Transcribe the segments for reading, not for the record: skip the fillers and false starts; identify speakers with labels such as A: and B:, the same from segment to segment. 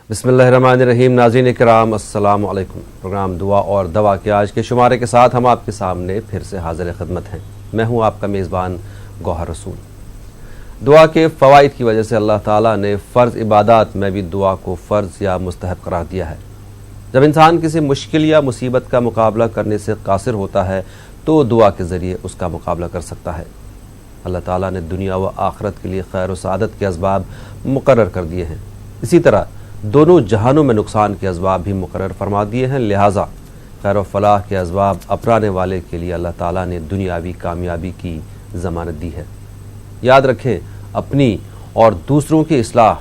A: بسم اللہ الرحمن الرحیم. ناظرین کرام السلام علیکم. پروگرام دعا اور دوا کے آج کے شمارے کے ساتھ ہم آپ کے سامنے پھر سے حاضر خدمت ہیں. میں ہوں آپ کا میزبان گوہر رسول. دعا کے فوائد کی وجہ سے اللہ تعالیٰ نے فرض عبادات میں بھی دعا کو فرض یا مستحب قرار دیا ہے. جب انسان کسی مشکل یا مصیبت کا مقابلہ کرنے سے قاصر ہوتا ہے تو دعا کے ذریعے اس کا مقابلہ کر سکتا ہے. اللہ تعالیٰ نے دنیا و آخرت کے لیے خیر و سعادت کے اسباب مقرر کر دیے ہیں. اسی طرح دونوں جہانوں میں نقصان کے اسباب بھی مقرر فرما دیے ہیں. لہٰذا خیر و فلاح کے اسباب اپنانے والے کے لیے اللہ تعالیٰ نے دنیاوی کامیابی کی ضمانت دی ہے. یاد رکھیں، اپنی اور دوسروں کی اصلاح،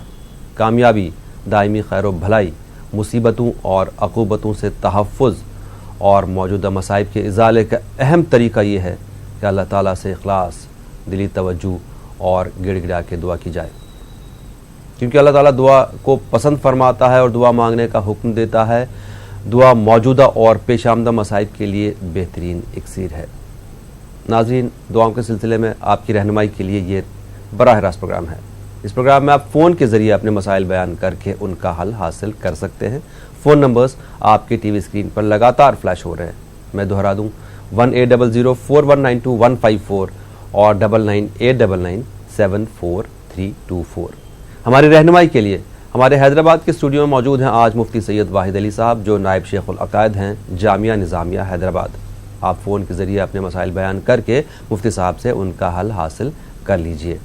A: کامیابی، دائمی خیر و بھلائی، مصیبتوں اور عقوبتوں سے تحفظ اور موجودہ مصائب کے ازالے کا اہم طریقہ یہ ہے کہ اللہ تعالیٰ سے اخلاص، دلی توجہ اور گڑ گڑا کے دعا کی جائے، کیونکہ اللہ تعالیٰ دعا کو پسند فرماتا ہے اور دعا مانگنے کا حکم دیتا ہے. دعا موجودہ اور پیش آمدہ مصائب کے لیے بہترین اکسیر ہے. ناظرین، دعاؤں کے سلسلے میں آپ کی رہنمائی کے لیے یہ براہ راست پروگرام ہے. اس پروگرام میں آپ فون کے ذریعے اپنے مسائل بیان کر کے ان کا حل حاصل کر سکتے ہیں. فون نمبرز آپ کی ٹی وی اسکرین پر لگاتار فلیش ہو رہے ہیں. میں دہرا دوں 180041922154 اور 9989997432. ہماری رہنمائی کے لیے ہمارے حیدرآباد کے اسٹوڈیو میں موجود ہیں آج مفتی سید واحد علی صاحب، جو نائب شیخ العقائد ہیں جامعہ نظامیہ حیدرآباد. آپ فون کے ذریعے اپنے مسائل بیان کر کے مفتی صاحب سے ان کا حل حاصل کر لیجئے.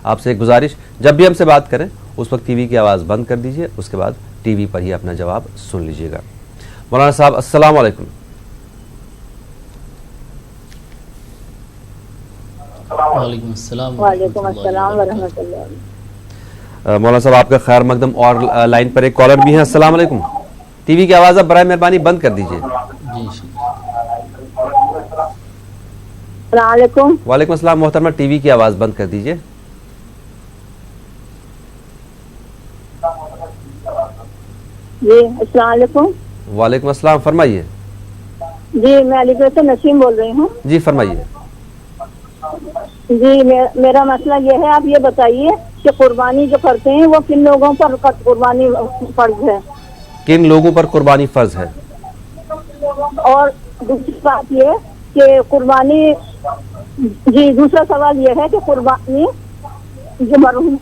A: آپ سے ایک گزارش، جب بھی ہم سے بات کریں اس وقت ٹی وی کی آواز بند کر دیجئے، اس کے بعد ٹی وی پر ہی اپنا جواب سن لیجئے گا. مولانا صاحب السلام علیکم.
B: وعلیکم السلام ورحمۃ اللہ.
A: مولانا صاحب آپ کا خیر مقدم. اور لائن پر ایک کالر بھی ہیں. السلام علیکم. ٹی وی کی آواز آپ برائے مہربانی بند کر دیجئے.
B: جی
C: السلام علیکم.
A: وعلیکم السلام محترمہ، ٹی وی کی آواز بند کر دیجئے.
C: جی السلام علیکم.
A: وعلیکم السلام، فرمائیے.
C: جی میں علی گڑھ سے نسیم بول رہی ہوں.
A: جی فرمائیے.
C: جی میرا مسئلہ یہ ہے، آپ یہ بتائیے کہ قربانی جو کرتے ہیں وہ کن لوگوں پر قربانی فرض ہے؟
A: کن لوگوں پر قربانی فرض ہے؟
C: اور دوسری بات یہ کہ قربانی، جی دوسرا سوال یہ ہے کہ قربانی جو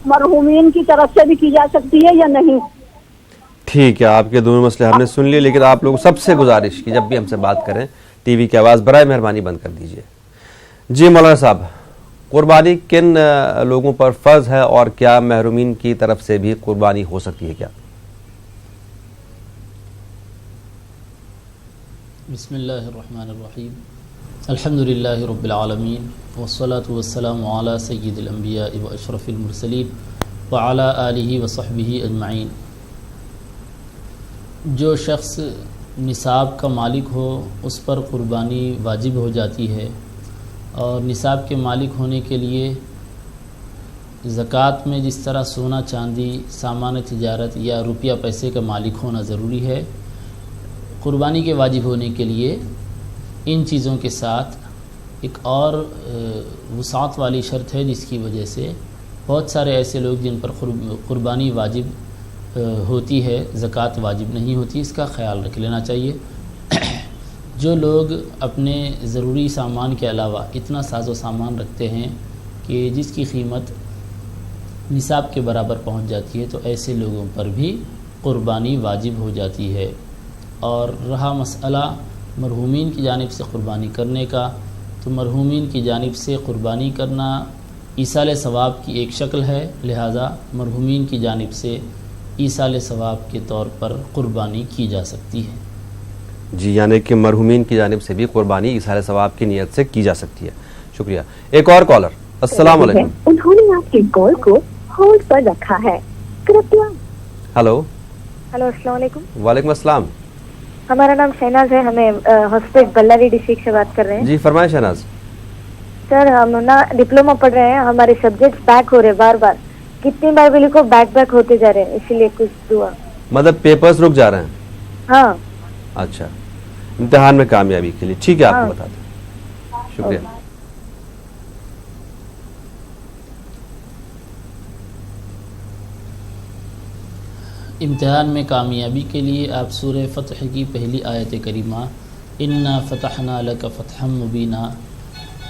C: مرحومین کی طرف سے بھی کی جا سکتی ہے یا نہیں؟
A: ٹھیک ہے، آپ کے دونوں مسئلے ہم نے سن لیے، لیکن آپ لوگوں سب سے گزارش کی جب بھی ہم سے بات کریں ٹی وی کی آواز برائے مہربانی بند کر دیجئے. جی مولانا صاحب، قربانی کن لوگوں پر فرض ہے اور کیا محرومین کی طرف سے بھی قربانی ہو سکتی ہے کیا؟
B: بسم اللہ الرحمن الرحیم. الحمدللہ رب العالمین والصلاة والسلام علی سید الانبیاء و اشرف المرسلین وعلی آلہ وصحبہ اجمعین. جو شخص نصاب کا مالک ہو اس پر قربانی واجب ہو جاتی ہے، اور نصاب کے مالک ہونے کے لیے زکوٰۃ میں جس طرح سونا چاندی، سامان تجارت یا روپیہ پیسے کا مالک ہونا ضروری ہے، قربانی کے واجب ہونے کے لیے ان چیزوں کے ساتھ ایک اور وسعت والی شرط ہے، جس کی وجہ سے بہت سارے ایسے لوگ جن پر قربانی واجب ہوتی ہے زکوٰۃ واجب نہیں ہوتی. اس کا خیال رکھ لینا چاہیے. جو لوگ اپنے ضروری سامان کے علاوہ اتنا ساز و سامان رکھتے ہیں کہ جس کی قیمت نصاب کے برابر پہنچ جاتی ہے، تو ایسے لوگوں پر بھی قربانی واجب ہو جاتی ہے. اور رہا مسئلہ مرحومین کی جانب سے قربانی کرنے کا، تو مرحومین کی جانب سے قربانی کرنا ایصال ثواب کی ایک شکل ہے، لہذا مرحومین کی جانب سے ایصال ثواب کے طور پر قربانی کی جا سکتی ہے.
A: جی، یعنی کہ مرحومین کی جانب سے بھی قربانی ایصال ثواب کی نیت سے کی جا سکتی ہے. شکریہ. ایک اور کالر. السلام علیکم.
D: انہوں نے آپ کے کال کو ہولڈ پر رکھا ہے.
A: ہلو.
D: ہلو السلام علیکم.
A: وعلیکم السلام.
D: ہمارا نام شہناز ہے، ہمیں ہاسپٹل بلاری ڈسٹرکٹ سے بات کر رہے ہیں.
A: جی فرمائیں شہناز.
D: سر ہم نا ڈپلوما پڑھ رہے ہیں، ہمارے سبجیکٹس بیک ہو رہے بار بار، کتنی بار بھی لکھو بیک ہوتے جا رہے ہیں، اسی لیے کچھ دعا. مطلب
A: پیپرز رک جا رہے ہیں؟
D: ہاں.
A: اچھا، امتحان میں کامیابی کے لیے. ٹھیک ہے، آپ کو بتا دیں. شکریہ.
B: امتحان میں کامیابی کے لیے آپ سورہ فتح کی پہلی آیت کریمہ انا فتحنا لک فتحا مبینا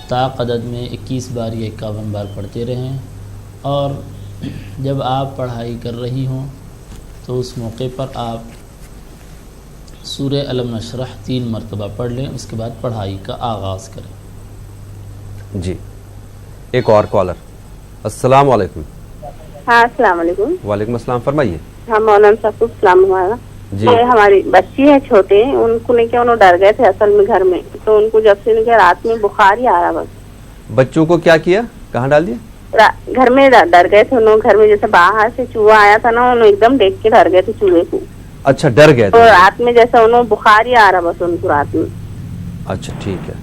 B: تا عدد میں 21 بار یا 51 بار پڑھتے رہیں، اور جب آپ پڑھائی کر رہی ہوں تو اس موقع پر آپ سورہ علم نشرح 3 مرتبہ پڑھ لیں، اس کے بعد پڑھائی کا آغاز کریں۔
A: جی ایک اور کالر۔ السلام علیکم۔
E: ہاں السلام علیکم۔
A: وعلیکم السلام، فرمائیے۔
E: ہاں مولانا صاحب کو السلام ہمارا۔
A: جی
E: یہ ہماری بچی ہے چھوٹے، ان کو نہیں کہ انہوں ڈر گئے تھے اصل میں گھر میں، تو ان کو جب سے رات میں بخار ہی آ رہا بس۔
A: بچوں کو کیا کیا، کہاں ڈال دیا؟
E: گھر میں ڈر گئے تھے انہوں، گھر میں جیسے باہر سے چوہا آیا تھا نا، انہوں ایک دم دیکھ کے ڈر گئے تھے چوہے کو۔
A: اچھا ڈر گئے
E: تو
A: تھے؟
E: رات میں جیسے انہوں بخار ہی آ رہا بس ان کو رات میں۔
A: اچھا ٹھیک ہے،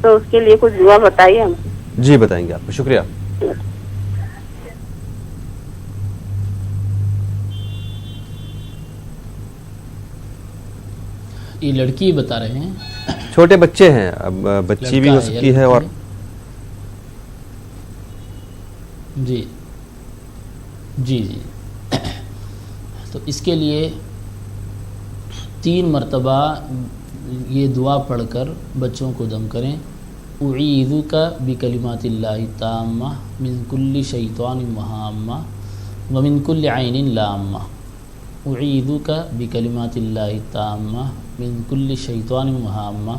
E: تو اس کے لیے کچھ دعا بتائیے ہم۔
A: جی بتائیں گے آپ کو، شکریہ۔
B: یہ لڑکی بتا رہے ہیں،
A: چھوٹے بچے ہیں، اب بچی بھی ہو سکتی ہے اور
B: جی جی جی تو اس کے لیے 3 مرتبہ یہ دعا پڑھ کر بچوں کو دم کریں۔ اعیذک بکلمات اللہ التامہ من کل شیطان وہامہ ومن کل عین لامہ۔ اعیذک بکلمات اللہ التامہ من کل شیطان وہامہ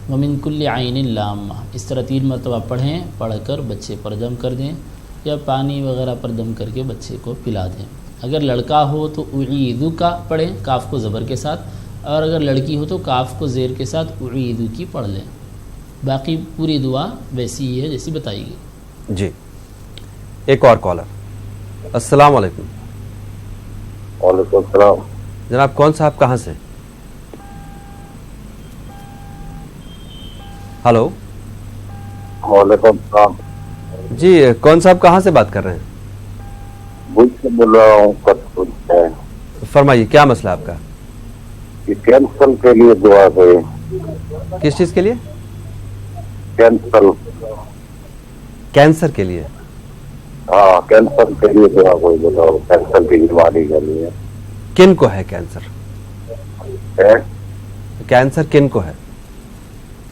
B: ومن کل عین لامہ۔ اس طرح 3 مرتبہ پڑھیں، پڑھ کر بچے پر دم کر دیں یا پانی وغیرہ پر دم کر کے بچے کو پلا دیں۔ اگر لڑکا ہو تو اعیذک پڑھیں کاف کو زبر کے ساتھ، اور اگر لڑکی ہو تو کاف کو زیر کے ساتھ اعیذک پڑھ لیں۔ باقی پوری دعا ویسی ہی ہے جیسی بتائی گئی۔
A: جی ایک اور کالر۔ السلام علیکم۔
F: وعلیکم السلام۔
A: جناب کون صاحب کہاں سے؟ ہلو۔
F: وعلیکم السلام۔
A: جی کون صاحب کہاں سے بات کر رہے ہیں؟
F: بھوج سے بول رہا ہوں۔
A: فرمائیے کیا مسئلہ آپ کا؟
F: کینسر کے لیے دعا دے۔
A: کس چیز کے لیے؟
F: کینسر۔
A: کینسر کے لیے؟
F: ہاں کینسر کے لیے دعا کوئی بتاؤ، کینسر کی بیماری کے لیے۔
A: کن کو ہے کینسر؟
F: ہے؟
A: کینسر کن کو ہے؟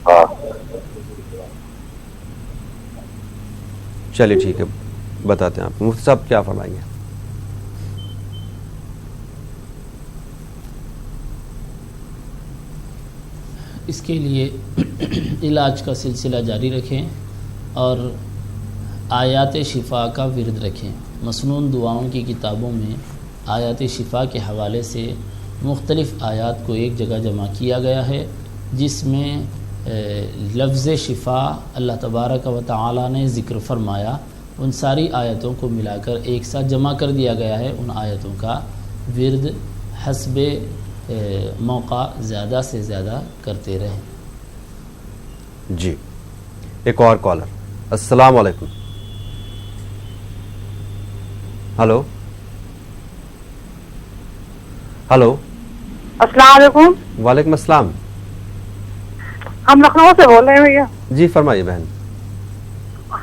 F: ہاں
A: چلیے ٹھیک ہے، بتاتے ہیں آپ کو۔ مفتی صاحب کیا فرمائیں گے؟
B: اس کے لیے علاج کا سلسلہ جاری رکھیں اور آیات شفا کا ورد رکھیں۔ مسنون دعاؤں کی کتابوں میں آیات شفا کے حوالے سے مختلف آیات کو ایک جگہ جمع کیا گیا ہے، جس میں لفظ شفا اللہ تبارک و تعالی نے ذکر فرمایا، ان ساری آیتوں کو ملا کر ایک ساتھ جمع کر دیا گیا ہے۔ ان آیتوں کا ورد حسب موقع زیادہ سے زیادہ کرتے رہیں۔
A: جی ایک اور کالر۔ السلام علیکم۔ Hello hello.
G: السلام علیکم۔
A: وعلیکم السلام۔
G: ہم لکھنؤ سے بول رہے ہیں بھیا۔
A: جی فرمائیے بہن۔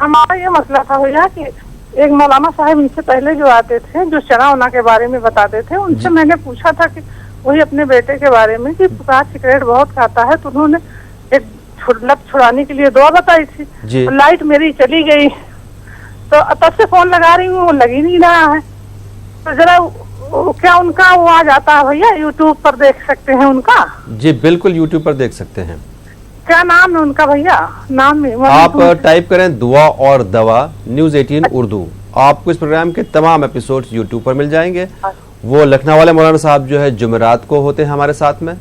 G: ہمارا یہ مسئلہ تھا بھیا کہ ایک مولانا صاحب ان سے پہلے جو آتے تھے، جو چنا ونا کے بارے میں بتاتے تھے، ان سے میں نے پوچھا تھا کہ وہی اپنے بیٹے کے بارے میں کہ سگریٹ بہت کھاتا ہے، تو انہوں نے ایک لت چھڑانے کے لیے دعا بتائی تھی۔
A: جی
G: لائٹ میری چلی گئی تو تب سے فون لگا رہی ہوں، وہ لگ ہی نہیں رہا ہے، تو ذرا کیا ان کا وہ آ جاتا ہے بھیا؟ یوٹیوب پر دیکھ سکتے ہیں ان کا؟
A: جی بالکل یوٹیوب پر دیکھ سکتے ہیں۔
G: کیا نام ہے ان کا بھیا؟ نام میں
A: آپ ٹائپ کریں دعا اور دوا نیوز 18 اردو، آپ کو اس پروگرام کے تمام ایپیسوڈز یوٹیوب پر مل جائیں گے۔ وہ لکھنؤ والے مولانا صاحب جو ہے جمعرات کو ہوتے ہیں ہمارے ساتھ میں،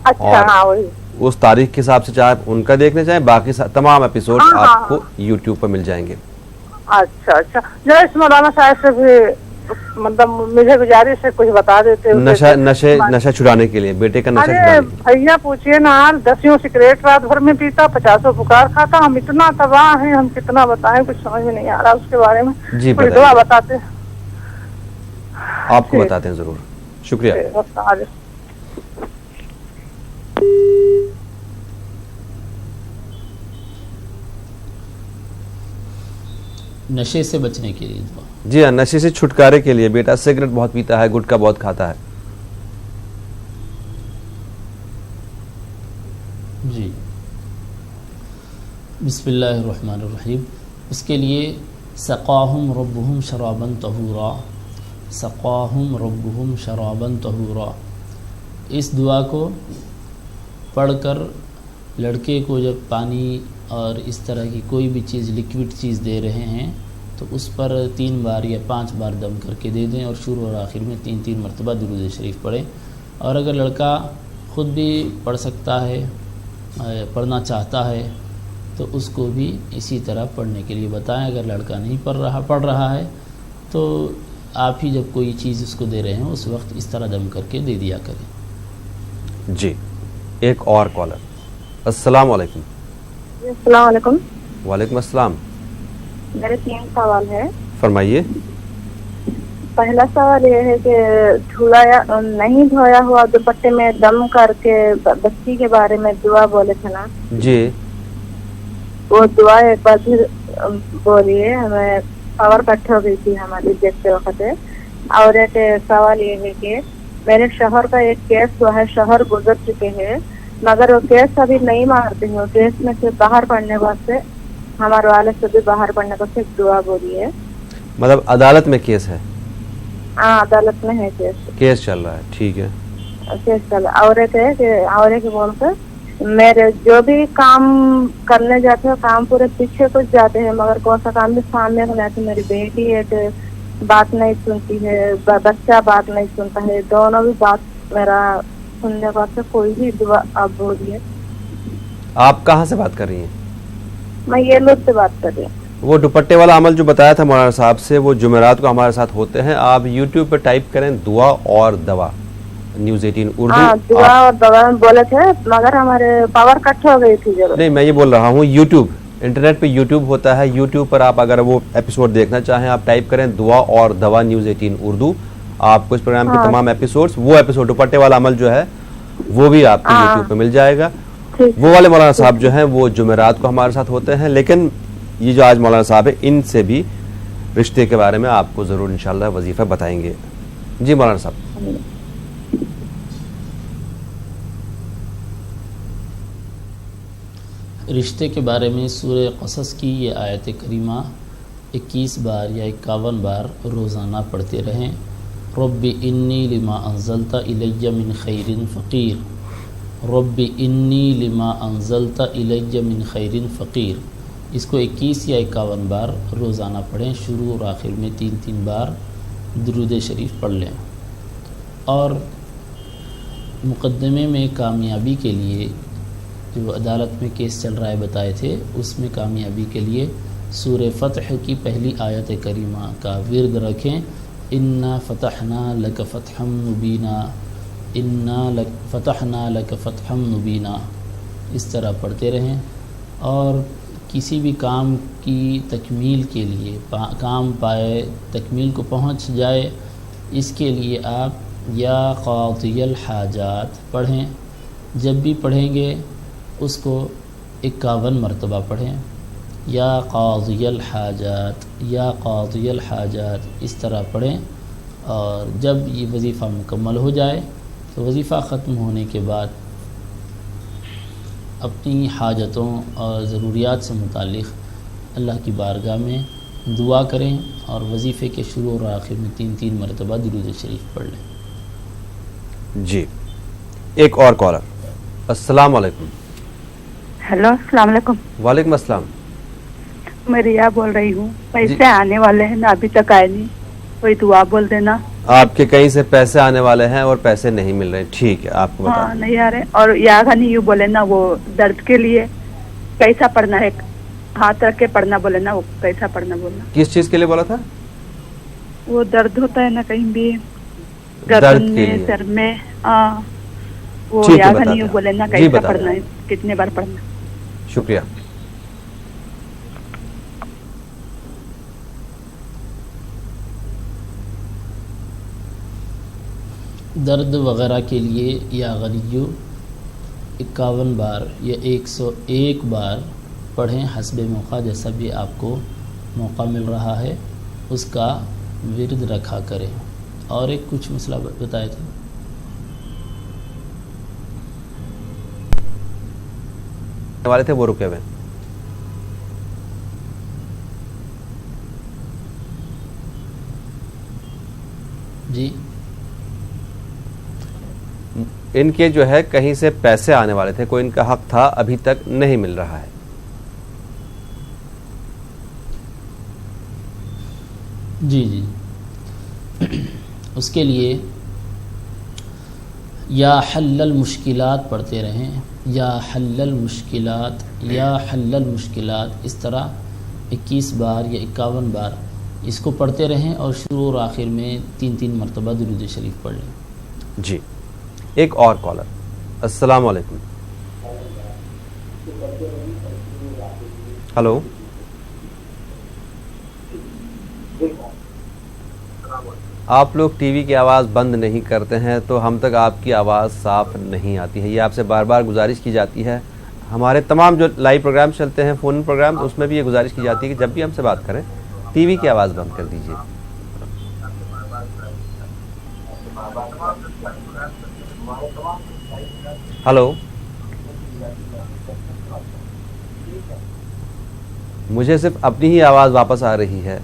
G: اچھا ہاں وہی
A: اس تاریخ کے حساب سے چاہے ان کا دیکھنا چاہیں، باقی تمام ایپیسوڈ آپ کو یوٹیوب پر مل جائیں گے۔
G: اچھا اچھا، جو اس مولانا صاحب سے بھی مطلب مجھے گزارش ہے کچھ بتا دیتے۔
A: نشہ چھڑانے کے لیے، بیٹے کا نشہ چھڑانے کے لیے۔
G: بھیا پوچھئے نا، 10 سگریٹ رات بھر میں پیتا، 50 بخار کھاتا، ہم اتنا تباہ ہیں، ہم کتنا بتائیں، کچھ سمجھ میں نہیں آ رہا اس کے بارے میں۔
A: جی
G: کوئی دعا بتاتے
A: آپ کو بتاتے ہیں ضرور، شکریہ۔
B: نشے سے بچنے کے لیے دعا.
A: جی ہاں، نشے سے چھٹکارے کے لیے. بیٹا سگریٹ بہت پیتا ہے، گٹکا بہت کھاتا ہے.
B: جی بسم اللہ الرحمن الرحیم. اس کے لیے سقاہم ربہم شرابا طہورا، سقاہم ربہم شرابا طہورا، اس دعا کو پڑھ کر لڑکے کو جب پانی اور اس طرح کی کوئی بھی چیز لیکوڈ چیز دے رہے ہیں تو اس پر 3 بار یا 5 بار دم کر کے دے دیں اور شروع اور آخر میں 3 مرتبہ درود شریف پڑھیں. اور اگر لڑکا خود بھی پڑھ سکتا ہے، پڑھنا چاہتا ہے تو اس کو بھی اسی طرح پڑھنے کے لیے بتائیں. اگر لڑکا نہیں پڑھ رہا ہے تو آپ ہی جب کوئی چیز اس کو دے رہے ہیں اس وقت اس طرح دم کر کے دے دیا کریں.
A: جی ایک اور کالر. السلام علیکم.
D: السلام علیکم.
A: وعلیکم السلام.
D: میرے 3 سوال ہے.
A: فرمائیے.
D: پہلا سوال یہ ہے کہ نہیں دھویا ہوا دوپٹے میں دم کر کے بچی کے بارے میں دعا بولے تھے نا
A: جی،
D: وہ دعا ایک بار پھر بولیے. ہمیں پاور کٹ ہو گئی تھی ہماری دیکھتے وقت. اور ایک سوال یہ ہے کہ میرے شوہر کا ایک کیس ہوا ہے، شوہر گزر چکے ہیں مگر وہ کیس ابھی نہیں مارتے ہیں. وہ کیس میں سے باہر پڑنے واسطے ہمارے والد سے بھی باہر پڑنے واسطے دعا بولیے.
A: مطلب عدالت میں کیس ہے؟
D: ہاں عدالت میں ہے
A: کیس چل رہا ہے. ٹھیک ہے.
D: کیس چل رہا. اور ایک بول کر میرے جو بھی کام کرنے جاتے ہیں کام پورے پیچھے کچھ جاتے ہیں مگر کون سا کام بھی سامنے کو جاتے. میری بیٹی ہے کہ بات نہیں سنتی ہے، بچہ بات نہیں سنتا ہے، دونوں بھی بات میرا سننے واسطے کوئی بھی دعا آپ بولیے.
A: آپ کہاں سے بات کر رہی ہیں؟
D: میں یہ لوگ سے بات کر رہی ہوں.
A: وہ دوپٹے والا عمل جو بتایا تھا مولانا صاحب سے، وہ جمعرات کو ہمارے ساتھ ہوتے ہیں. آپ یوٹیوب پہ ٹائپ کریں دعا اور دوا نیوز 18
D: ہاں
A: اردو.
D: دعا اور دوا بولے تھے مگر ہمارے پاور کٹ ہو گئی تھی.
A: نہیں، میں یہ بول رہا ہوں یوٹیوب، انٹرنیٹ پہ یوٹیوب ہوتا ہے. یوٹیوب پر آپ اگر وہ ایپیسوڈ دیکھنا چاہیں آپ ٹائپ کریں دعا اور دوا نیوز 18 اردو. آپ کو اس پروگرام کے تمام ایپیسوڈز، وہ ایپیسوڈ دوپٹے والا عمل جو ہے وہ بھی آپ کو یوٹیوب پہ مل جائے گا. وہ والے مولانا صاحب جو ہیں وہ جمعرات کو ہمارے ساتھ ہوتے ہیں. لیکن یہ جو آج مولانا صاحب ہیں ان سے بھی رشتے کے بارے میں آپ کو ضرور انشاءاللہ وظیفہ بتائیں گے. جی مولانا صاحب.
B: رشتے کے بارے میں سورہ قصص کی یہ آیت کریمہ 21 بار یا 51 بار روزانہ پڑھتے رہیں. رب انی لما انزلت الی من خیر فقیر، رب انی لما انزلت الی من خیر فقیر. اس کو 21 یا 51 بار روزانہ پڑھیں. شروع اور آخر میں 3 بار درود شریف پڑھ لیں. اور مقدمے میں کامیابی کے لیے جو عدالت میں کیس چل رہا ہے بتائے تھے، اس میں کامیابی کے لیے سورہ فتح کی پہلی آیت کریمہ کا ورد رکھیں. انا فتحنا لک فتحا مبینا، انا فتحنا لک فتحا مبینا، اس طرح پڑھتے رہیں. اور کسی بھی کام کی تکمیل کے لیے کام پائے تکمیل کو پہنچ جائے، اس کے لیے آپ یا قاضی الحاجات پڑھیں. جب بھی پڑھیں گے اس کو 51 مرتبہ پڑھیں. یا قاضی الحاجات، یا قاضی الحاجات، اس طرح پڑھیں. اور جب یہ وظیفہ مکمل ہو جائے تو وظیفہ ختم ہونے کے بعد اپنی حاجتوں اور ضروریات سے متعلق اللہ کی بارگاہ میں دعا کریں اور وظیفے کے شروع اور آخر میں 3 مرتبہ درود شریف پڑھ لیں.
A: جی ایک اور کالر. السلام علیکم.
H: ہیلو السلام علیکم.
A: وعلیکم السلام.
H: میں ریا بول رہی ہوں. پیسے آنے والے ہیں نا، ابھی تک آئے نہیں، کوئی دعا بول دینا.
A: آپ کے کہیں سے پیسے آنے والے ہیں اور پیسے نہیں مل رہے. ٹھیک ہے آپ کو بتا
H: ہاں نہیں آ رہے. اور یا نہیں یوں بولے نا، وہ درد کے لیے کیسا پڑھنا ہے، ہاتھ رکھ کے پڑھنا بولے نا، وہ کیسا پڑھنا بولنا.
A: کس چیز کے لیے بولا تھا؟
H: وہ درد ہوتا ہے نا کہیں بھی،
A: درد
H: گردن
A: کے
H: میں،
A: لیے.
H: سر میں. وہ
A: ٹھیک ہے،
H: یا
A: بتا
H: نہیں یوں
A: دیں.
H: بولے نا
A: جی
H: کیسا
A: بتا
H: پڑھنا
A: دیں.
H: ہے، کتنے بار پڑھنا.
A: شکریہ.
B: درد وغیرہ کے لیے یا غلیو 51 بار یا 101 بار پڑھیں حسب موقع، جیسا بھی آپ کو موقع مل رہا ہے اس کا ورد رکھا کریں. اور ایک کچھ مسئلہ بتائے تھے.
A: والے تھے وہ رکے ہوئے.
B: جی
A: ان کے جو ہے کہیں سے پیسے آنے والے تھے, کوئی ان کا حق تھا, ابھی تک نہیں مل رہا ہے.
B: جی جی اس کے لیے یا حل المشکلات پڑھتے رہیں, یا حل المشکلات, یا حل المشکلات, اس طرح 21 بار یا 51 بار اس کو پڑھتے رہیں اور شروع اور آخر میں 3 مرتبہ درود شریف پڑھ لیں.
A: جی ایک اور کالر. السلام علیکم. ہلو. آپ لوگ ٹی وی کی آواز بند نہیں کرتے ہیں تو ہم تک آپ کی آواز صاف نہیں آتی ہے. یہ آپ سے بار بار گزارش کی جاتی ہے. ہمارے تمام جو لائیو پروگرام چلتے ہیں, فون پروگرام, اس میں بھی یہ گزارش کی جاتی ہے کہ جب بھی ہم سے بات کریں ٹی وی کی آواز بند کر دیجیے. ہلو. مجھے صرف اپنی ہی آواز واپس آ رہی ہے,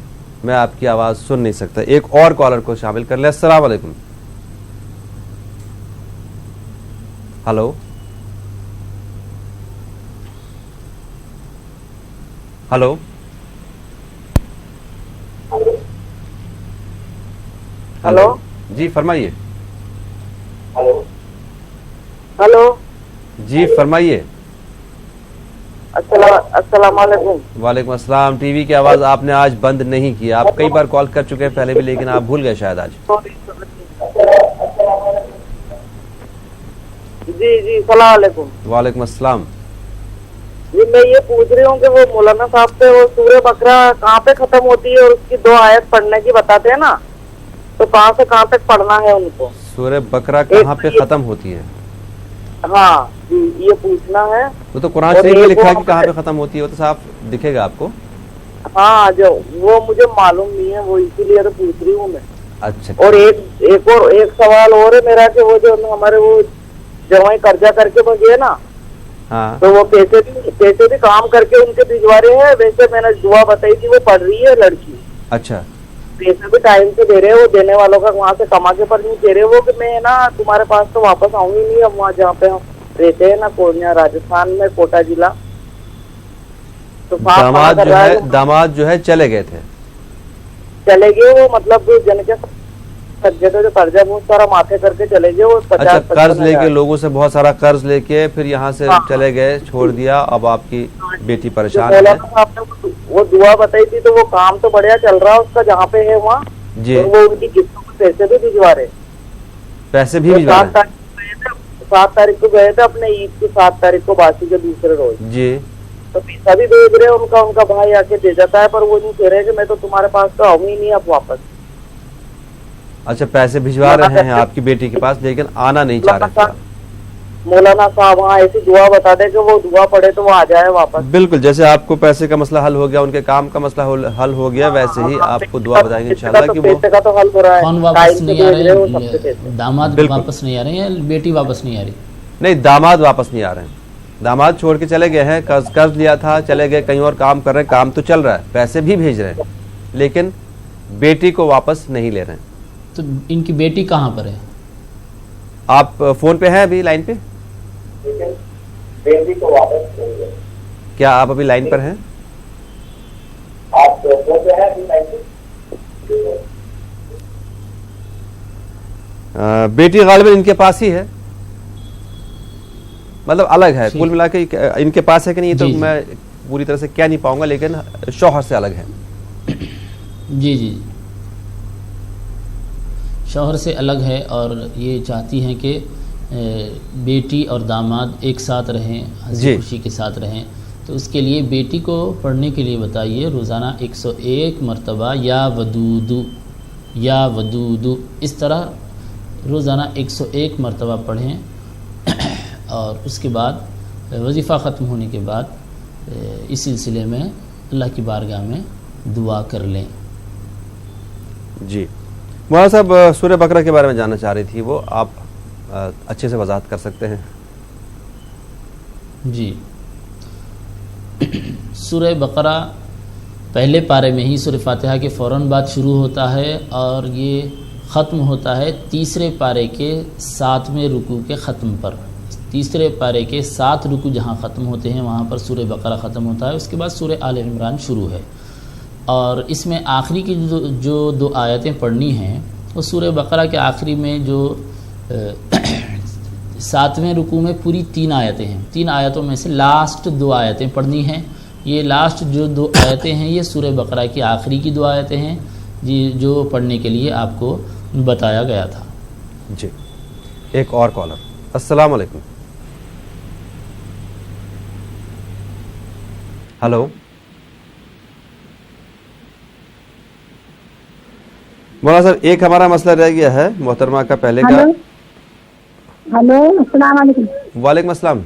A: میں آپ کی آواز سن نہیں سکتا. ایک اور کالر کو شامل کر لیں. السلام علیکم. ہلو. ہلو.
D: ہلو.
A: جی فرمائیے.
D: ہلو.
A: جی فرمائیے.
D: السلام علیکم.
A: وعلیکم السلام. ٹی وی کی آواز آپ نے آج بند نہیں کی. آپ کئی بار کال کر چکے ہیں پہلے بھی, لیکن آپ بھول گئے شاید آج.
D: جی جی السلام علیکم.
A: وعلیکم السلام.
D: جی میں یہ پوچھ رہی ہوں کہ وہ مولانا صاحب سے وہ سورہ بقرہ کہاں پہ ختم ہوتی ہے اور اس کی 2 آیت پڑھنے کی بتاتے ہیں نا, تو کہاں سے کہاں تک پڑھنا ہے ان کو؟
A: سورہ بقرہ کہاں پہ ختم ہوتی ہے؟
D: ہاں جی یہ پوچھنا ہے.
A: وہ تو قرآن شریف میں لکھا ہے کہ کہاں پہ ختم ہوتی ہے, وہ تو صاف دکھے گا آپ کو.
D: ہاں جو وہ مجھے معلوم نہیں ہے, وہ اسی لیے تو پوچھ رہی ہوں میں.
A: اچھا.
D: اور ایک سوال اور ہے میرا کہ وہ جو ہمارے وہ جوائیں قرضہ کر کے بھیجے نا,
A: ہاں
D: تو وہ پیسے بھی کام کر کے ان کے بھجوا رہے ہیں. ویسے میں نے دعا بتائی تھی, وہ پڑھ رہی ہے لڑکی.
A: اچھا.
D: پیسے بھی ٹائم سے دے رہے ہیں, وہ دینے والوں کا وہاں سے کما کے پر نہیں دے رہے وہ کہ میں نا تمہارے پاس تو واپس آؤں گی نہیں. اب وہاں جہاں پہ ہم رہتے ہیں نا پورنیا راجستھان میں, کوٹا ضلع, تو
A: داماد جو ہے چلے گئے تھے.
D: چلے گئے وہ, مطلب جن کے سجے جو قرضہ بہت سارا ماتھے کر کے چلے گئے. وہ
A: اچھا قرض لے کے, لوگوں سے بہت سارا قرض لے کے پھر یہاں سے چلے گئے, چھوڑ دیا. اب آپ کی بیٹی پریشان ہے.
D: وہ دعا بتائی تھی تو وہ کام تو بڑھیا چل رہا اس کا جہاں پہ ہے وہاں.
A: جی
D: وہ ان کی قسطوں میں پیسے بھی بھجوا رہے.
A: پیسے بھی بھجوا رہے.
D: 7 تاریخ کو گئے تھے اپنے عید کی 7 تاریخ کو, باسی کے دوسرے روز.
A: جی
D: تو پیسہ بھی بھیج رہے, ان کا بھائی آ کے دے جاتا ہے, پر وہ نہیں کہہ رہے کہ میں تو تمہارے پاس تو آؤں ہی نہیں اب واپس.
A: اچھا پیسے بھجوا رہے ہیں آپ کی بیٹی کے پاس, لیکن آنا نہیں چاہ رہے.
D: مولانا صاحب وہاں ایسی دعا بتا دے کہ وہ دعا پڑھے تو وہ آ جائے واپس.
A: بالکل, جیسے آپ کو پیسے کا مسئلہ حل ہو گیا, ان کے کام کا مسئلہ حل ہو گیا, ویسے ہی آپ کو دعا بتائیں گے انشاءاللہ کہ وہ
D: پیسے کا تو حل ہو رہا ہے.
B: کون واپس نہیں آ رہے؟ داماد واپس نہیں آ رہے ہیں, بیٹی واپس نہیں آ رہی؟
A: نہیں, داماد واپس نہیں آ رہے ہیں. داماد چھوڑ کے چلے گئے ہیں, قرض لیا تھا, چلے گئے کہیں اور کام کر رہے ہیں, کام تو چل رہا ہے, پیسے بھی بھیج رہے ہیں, لیکن بیٹی کو واپس نہیں لے رہے ہیں.
B: تو ان کی بیٹی کہاں پر ہے؟
A: آپ فون پہ ہیں ابھی لائن پہ؟
F: بیٹی کو واپس نہیں لے.
A: کیا آپ ابھی لائن پر ہیں؟
F: آپ فون پہ ہیں ابھی لائن پہ؟
A: بیٹی غالباً ان کے پاس ہی ہے, مطلب الگ ہے. کل ملا کے ان کے پاس ہے کہ نہیں یہ تو میں پوری طرح سے کہہ نہیں پاؤں گا, لیکن شوہر سے الگ ہے.
B: جی جی شوہر سے الگ ہے, اور یہ چاہتی ہیں کہ بیٹی اور داماد ایک ساتھ رہیں, ہنسی خوشی کے ساتھ رہیں. تو اس کے لیے بیٹی کو پڑھنے کے لیے بتائیے روزانہ 101 مرتبہ یا ودودو یا ودودو, اس طرح روزانہ 101 مرتبہ پڑھیں. اور اس کے بعد وظیفہ ختم ہونے کے بعد اس سلسلے میں اللہ کی بارگاہ میں دعا کر لیں.
A: جی مولانا صاحب سورہ بقرہ کے بارے میں جاننا چاہ رہی تھی، وہ آپ اچھے سے وضاحت کر سکتے ہیں؟
B: جی سورہ بقرہ پہلے پارے میں ہی سورہ فاتحہ کے فوراً بعد شروع ہوتا ہے اور یہ ختم ہوتا ہے تیسرے پارے کے 7ویں رکوع کے ختم پر. تیسرے پارے کے 7 رکوع جہاں ختم ہوتے ہیں وہاں پر سورہ بقرہ ختم ہوتا ہے. اس کے بعد سورہ آل عمران شروع ہے، اور اس میں آخری کی جو 2 آیتیں پڑھنی ہیں وہ سورہ بقرہ کے آخری میں جو 7ویں رکوع میں پوری 3 آیتیں ہیں. 3 آیتوں میں سے لاسٹ 2 آیتیں پڑھنی ہیں. یہ لاسٹ جو 2 آیتیں ہیں یہ سورہ بقرہ کی آخری کی 2 آیتیں ہیں جی، جو پڑھنے کے لیے آپ کو بتایا گیا تھا.
A: جی ایک اور کالر. السلام علیکم. ہلو مولانا صاحب، ایک ہمارا مسئلہ رہ گیا ہے محترمہ کا پہلے کا.
C: ہلو السلام علیکم.
A: وعلیکم السلام.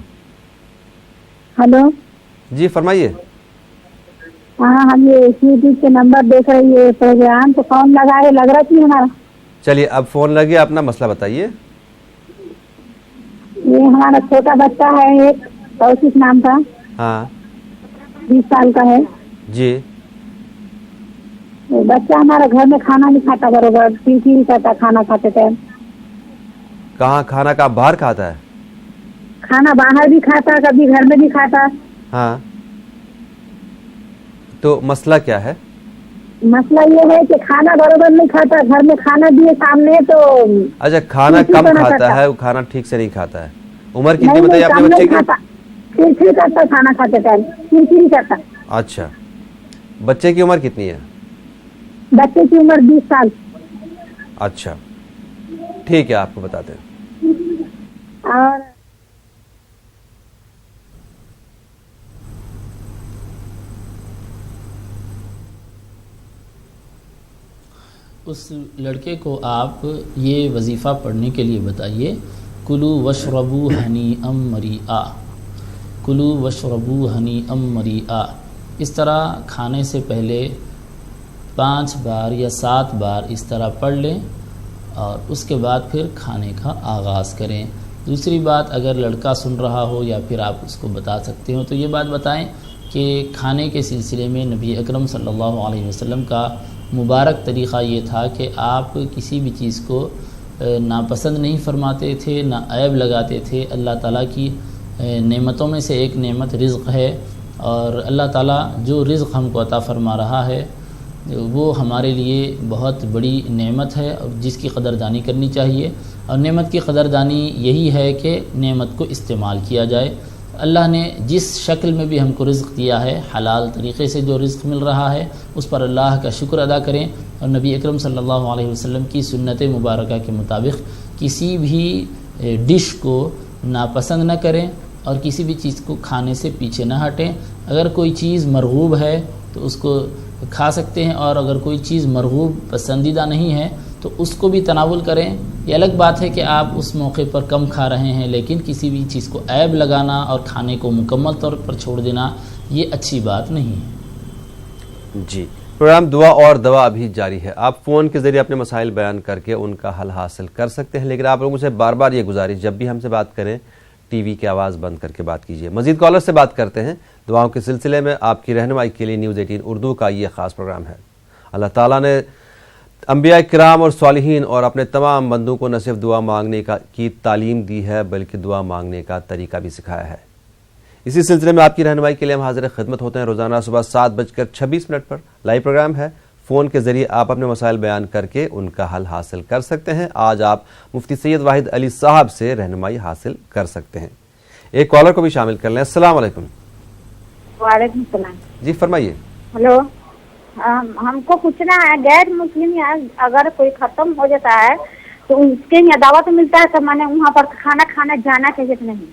C: ہلو
A: جی فرمائیے.
C: ہاں ہم یہ یوٹیوب کے نمبر دیکھ رہے یہ پروگرام تو فون لگائے لگ رہا تھی ہمارا.
A: چلیے اب فون لگے، اپنا مسئلہ بتائیے.
C: یہ ہمارا چھوٹا بچہ ہے ایک توصیف نام کا،
A: ہاں
C: 20 سال کا ہے.
A: جی
C: وہ بچہ ہمارا گھر میں کھانا نہیں کھاتا برابر، چیچی کرتا کھانا کھاتے ٹائم.
A: کہاں کھانا کا باہر کھاتا ہے؟
C: کھانا باہر بھی کھاتا کبھی گھر میں بھی کھاتا.
A: ہاں تو مسئلہ کیا ہے؟
C: مسئلہ یہ ہے کہ کھانا برابر نہیں کھاتا، گھر میں کھانا دیے سامنے تو
A: اچھا کھانا کم کھاتا ہے، وہ کھانا ٹھیک سے نہیں کھاتا ہے. عمر کتنی بتائیے آپ نے بچے کی؟
C: چڑچڑ کرتا کھانا کھاتے ٹائم، چڑچڑ کرتا.
A: اچھا بچے کی عمر کتنی ہے؟
C: بچے کی عمر 20 سال.
A: اچھا ٹھیک ہے آپ کو بتاتے ہیں.
C: اور
B: اس لڑکے کو آپ یہ وظیفہ پڑھنے کے لیے بتائیے، کلو وشربو ہنی ام مریآ، کلو وشربو ہنی ام مریآ. اس طرح کھانے سے پہلے 5 بار یا 7 بار اس طرح پڑھ لیں اور اس کے بعد پھر کھانے کا آغاز کریں. دوسری بات، اگر لڑکا سن رہا ہو یا پھر آپ اس کو بتا سکتے ہو تو یہ بات بتائیں کہ کھانے کے سلسلے میں نبی اکرم صلی اللہ علیہ وسلم کا مبارک طریقہ یہ تھا کہ آپ کسی بھی چیز کو ناپسند نہیں فرماتے تھے، نہ عیب لگاتے تھے. اللہ تعالیٰ کی نعمتوں میں سے ایک نعمت رزق ہے، اور اللہ تعالیٰ جو رزق ہم کو عطا فرما رہا ہے وہ ہمارے لیے بہت بڑی نعمت ہے اور جس کی قدردانی کرنی چاہیے. اور نعمت کی قدردانی یہی ہے کہ نعمت کو استعمال کیا جائے. اللہ نے جس شکل میں بھی ہم کو رزق دیا ہے، حلال طریقے سے جو رزق مل رہا ہے اس پر اللہ کا شکر ادا کریں، اور نبی اکرم صلی اللہ علیہ وسلم کی سنت مبارکہ کے مطابق کسی بھی ڈش کو ناپسند نہ کریں اور کسی بھی چیز کو کھانے سے پیچھے نہ ہٹیں. اگر کوئی چیز مرغوب ہے تو اس کو کھا سکتے ہیں، اور اگر کوئی چیز مرغوب پسندیدہ نہیں ہے تو اس کو بھی تناول کریں. یہ الگ بات ہے کہ آپ اس موقع پر کم کھا رہے ہیں، لیکن کسی بھی چیز کو عیب لگانا اور کھانے کو مکمل طور پر چھوڑ دینا یہ اچھی بات نہیں ہے.
A: جی پروگرام دعا اور دوا ابھی جاری ہے. آپ فون کے ذریعے اپنے مسائل بیان کر کے ان کا حل حاصل کر سکتے ہیں، لیکن آپ لوگوں سے بار بار یہ گزارش، جب بھی ہم سے بات کریں ٹی وی کی آواز بند کر کے بات کیجیے. مزید کالر سے بات کرتے ہیں دعاؤں کے سلسلے میں. آپ کی رہنمائی کے لیے نیوز 18 اردو کا یہ خاص پروگرام ہے. اللہ تعالیٰ نے انبیاء کرام اور صالحین اور اپنے تمام بندوں کو نہ صرف دعا مانگنے کی تعلیم دی ہے بلکہ دعا مانگنے کا طریقہ بھی سکھایا ہے. اسی سلسلے میں آپ کی رہنمائی کے لیے ہم حاضر خدمت ہوتے ہیں. روزانہ صبح 7:26 پر لائیو پروگرام ہے. فون کے ذریعے آپ اپنے مسائل بیان کر کے ان کا حل حاصل کر سکتے ہیں. آج آپ مفتی سید واحد علی صاحب سے رہنمائی حاصل کر سکتے ہیں. ایک کالر کو بھی شامل کر لیں. السلام علیکم.
C: وعلیکم السلام.
A: جی فرمائیے.
C: ہلو، ہم کو پوچھنا ہے غیر مسلم اگر کوئی ختم ہو جاتا ہے تو اس کے لیے دعوت ملتا ہے تو میں نے وہاں پر کھانا جانا چاہیے کہ نہیں؟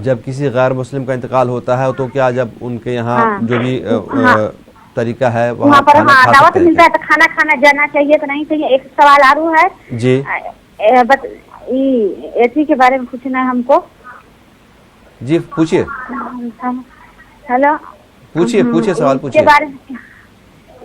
A: جب کسی غیر مسلم کا انتقال ہوتا ہے تو کیا جب ان کے یہاں جو بھی طریقہ ہے
C: وہاں پر دعوت ملتا ہے تو کھانا جانا چاہیے کہ نہیں چاہیے؟ ایک سوال اور ہے
A: جی
C: اسی کے بارے میں پوچھنا ہے ہم کو.
A: جی پوچھیے.
C: ہلو
A: پوچھیے سوال پوچھیے.